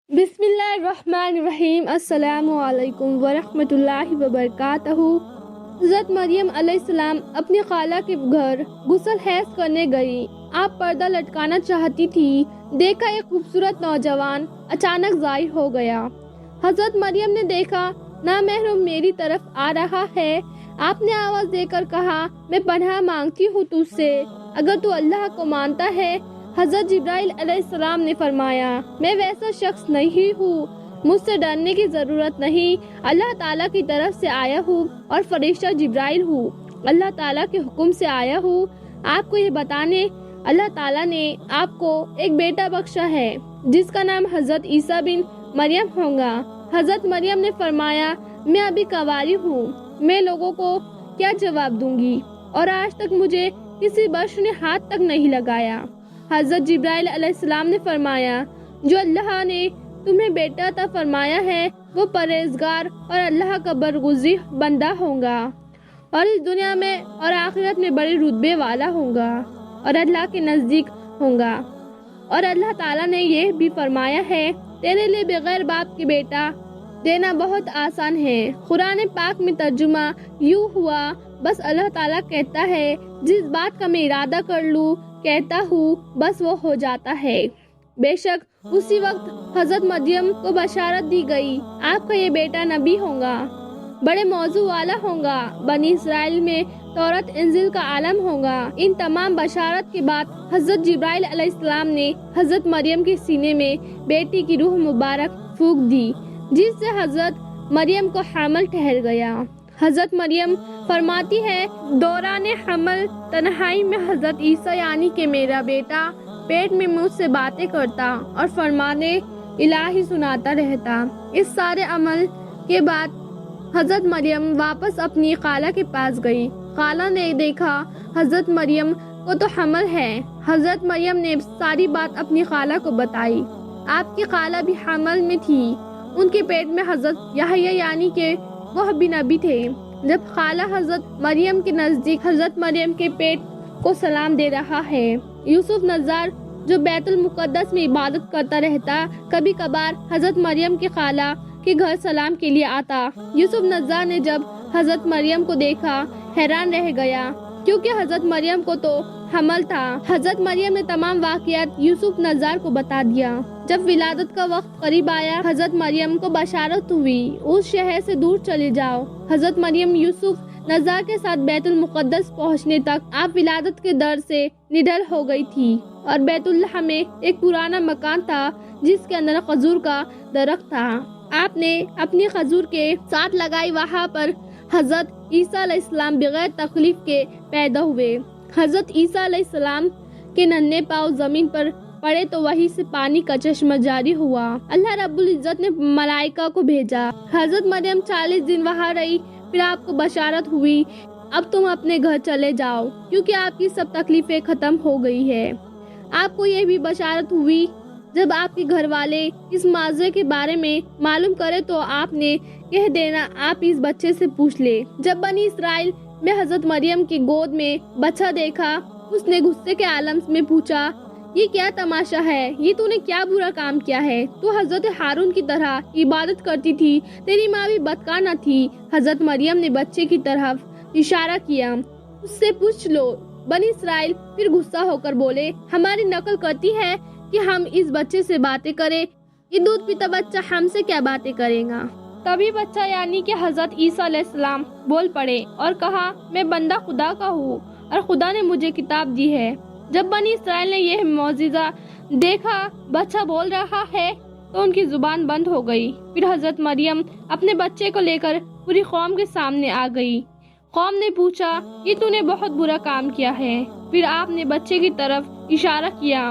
بسم اللہ الرحمن الرحیم۔ السلام علیکم ورحمۃ اللہ وبرکاتہ۔ حضرت مریم علیہ السلام اپنی خالہ کے گھر غسل حیض کرنے گئی۔ آپ پردہ لٹکانا چاہتی تھی، دیکھا ایک خوبصورت نوجوان اچانک ظاہر ہو گیا۔ حضرت مریم نے دیکھا نامحرم میری طرف آ رہا ہے۔ آپ نے آواز دے کر کہا، میں پناہ مانگتی ہوں تجھ سے، اگر تو اللہ کو مانتا ہے۔ حضرت جبرائیل علیہ السلام نے فرمایا، میں ویسا شخص نہیں ہوں، مجھ سے ڈرنے کی ضرورت نہیں، اللہ تعالیٰ کی طرف سے آیا ہوں اور فرشتہ جبرائیل ہوں، اللہ تعالیٰ کے حکم سے آیا ہوں آپ کو یہ بتانے اللہ تعالیٰ نے آپ کو ایک بیٹا بخشا ہے جس کا نام حضرت عیسیٰ بن مریم ہوگا۔ حضرت مریم نے فرمایا، میں ابھی کنواری ہوں، میں لوگوں کو کیا جواب دوں گی اور آج تک مجھے کسی بشر نے ہاتھ تک نہیں لگایا۔ حضرت جبرائیل علیہ السلام نے فرمایا، جو اللہ نے تمہیں بیٹا عطا فرمایا ہے وہ پرہیزگار اور اللہ کا برگزیدہ بندہ ہوگا اور اس دنیا میں اور آخرت میں بڑے رتبے والا ہوگا اور اللہ کے نزدیک ہوگا۔ اور اللہ تعالیٰ نے یہ بھی فرمایا ہے، تیرے لیے بغیر باپ کے بیٹا دینا بہت آسان ہے۔ قرآن پاک میں ترجمہ یوں ہوا، بس اللہ تعالیٰ کہتا ہے جس بات کا میں ارادہ کر لوں کہتا ہوں بس وہ ہو جاتا ہے۔ بے شک اسی وقت حضرت مریم کو بشارت دی گئی، آپ کا یہ بیٹا نبی ہوگا، بڑے موضوع والا ہوگا، بنی اسرائیل میں تورات انجیل کا عالم ہوگا۔ ان تمام بشارت کے بعد حضرت جبرائیل علیہ السلام نے حضرت مریم کے سینے میں بیٹی کی روح مبارک پھونک دی، جس سے حضرت مریم کو حمل ٹھہر گیا۔ حضرت مریم فرماتی ہے، دوران حمل تنہائی میں حضرت عیسیٰ یعنی کہ میرا بیٹا پیٹ میں مجھ سے باتیں کرتا اور فرمانے الہی سناتا رہتا۔ اس سارے عمل کے بعد حضرت مریم واپس اپنی خالہ کے پاس گئی۔ خالہ نے دیکھا حضرت مریم کو تو حمل ہے۔ حضرت مریم نے ساری بات اپنی خالہ کو بتائی۔ آپ کی خالہ بھی حمل میں تھی، ان کے پیٹ میں حضرت یحییٰ یعنی کہ وہ بھی نبی تھے۔ جب خالہ حضرت مریم کے نزدیک حضرت مریم کے پیٹ کو سلام دے رہا ہے، یوسف نجار جو بیت المقدس میں عبادت کرتا رہتا کبھی کبھار حضرت مریم کی خالہ کے گھر سلام کے لیے آتا۔ یوسف نجار نے جب حضرت مریم کو دیکھا حیران رہ گیا، کیونکہ حضرت مریم کو تو حمل تھا۔ حضرت مریم نے تمام واقعات یوسف نجار کو بتا دیا۔ جب ولادت کا وقت قریب آیا، حضرت مریم کو بشارت ہوئی، اس شہر سے دور چلے جاؤ۔ حضرت مریم یوسف نجار کے ساتھ بیت المقدس پہنچنے تک آپ ولادت کے ڈر سے نڈر ہو گئی تھی، اور بیت اللہ میں ایک پرانا مکان تھا جس کے اندر کھجور کا درخت تھا۔ آپ نے اپنی کھجور کے ساتھ لگائی، وہاں پر حضرت عیسیٰ علیہ السلام بغیر تکلیف کے پیدا ہوئے۔ حضرت عیسیٰ علیہ السلام کے ننھے پاؤں زمین پر پڑے تو وہیں سے پانی کا چشمہ جاری ہوا۔ اللہ رب العزت نے ملائکہ کو بھیجا۔ حضرت مریم 40 دن وہاں رہی، پھر آپ کو بشارت ہوئی، اب تم اپنے گھر چلے جاؤ کیونکہ آپ کی سب تکلیفیں ختم ہو گئی ہے۔ آپ کو یہ بھی بشارت ہوئی، جب آپ کے گھر والے اس معجزے کے بارے میں معلوم کرے تو آپ نے کہہ دینا آپ اس بچے سے پوچھ لے۔ جب بنی اسرائیل میں حضرت مریم کی گود میں بچہ دیکھا، اس نے غصے کے عالم میں پوچھا، یہ کیا تماشا ہے؟ یہ تو نے کیا برا کام کیا ہے؟ تو حضرت ہارون کی طرح عبادت کرتی تھی، تیری ماں بھی بدکار نہ تھی؟ حضرت مریم نے بچے کی طرف اشارہ کیا، اس سے پوچھ لو۔ بنی اسرائیل پھر غصہ ہو کر بولے، ہماری نقل کرتی ہے کہ ہم اس بچے سے باتیں کریں، یہ دودھ پیتا بچہ ہم سے کیا باتیں کرے گا؟ تبھی بچہ یعنی کہ حضرت عیسیٰ علیہ السلام بول پڑے اور کہا، میں بندہ خدا کا ہوں اور خدا نے مجھے کتاب دی ہے۔ جب بنی اسرائیل نے یہ معجزہ دیکھا، بچہ بول رہا ہے، تو ان کی زبان بند ہو گئی۔ پھر حضرت مریم اپنے بچے کو لے کر پوری قوم کے سامنے آ گئی۔ قوم نے پوچھا، یہ تو نے بہت برا کام کیا ہے؟ پھر آپ نے بچے کی طرف اشارہ کیا۔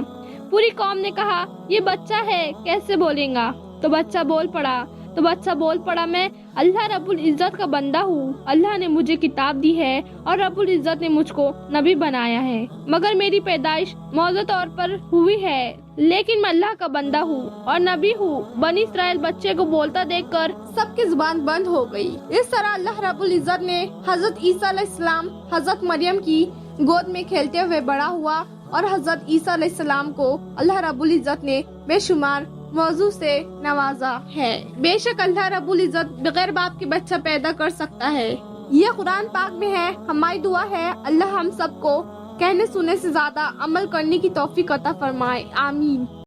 پوری قوم نے کہا، یہ بچہ ہے، کیسے بولے گا؟ تو بچہ بول پڑا، میں اللہ رب العزت کا بندہ ہوں، اللہ نے مجھے کتاب دی ہے اور رب العزت نے مجھ کو نبی بنایا ہے، مگر میری پیدائش موضوع طور پر ہوئی ہے، لیکن میں اللہ کا بندہ ہوں اور نبی ہوں۔ بنی اسرائیل بچے کو بولتا دیکھ کر سب کی زبان بند ہو گئی۔ اس طرح اللہ رب العزت نے حضرت عیسیٰ علیہ السلام حضرت مریم کی گود میں کھیلتے ہوئے بڑا ہوا، اور حضرت عیسیٰ علیہ السلام کو اللہ رب العزت نے بے شمار موضوع سے نوازا ہے۔ بے شک اللہ رب العزت بغیر باپ کے بچہ پیدا کر سکتا ہے، یہ قرآن پاک میں ہے۔ ہماری دعا ہے اللہ ہم سب کو کہنے سننے سے زیادہ عمل کرنے کی توفیق عطا فرمائے، آمین۔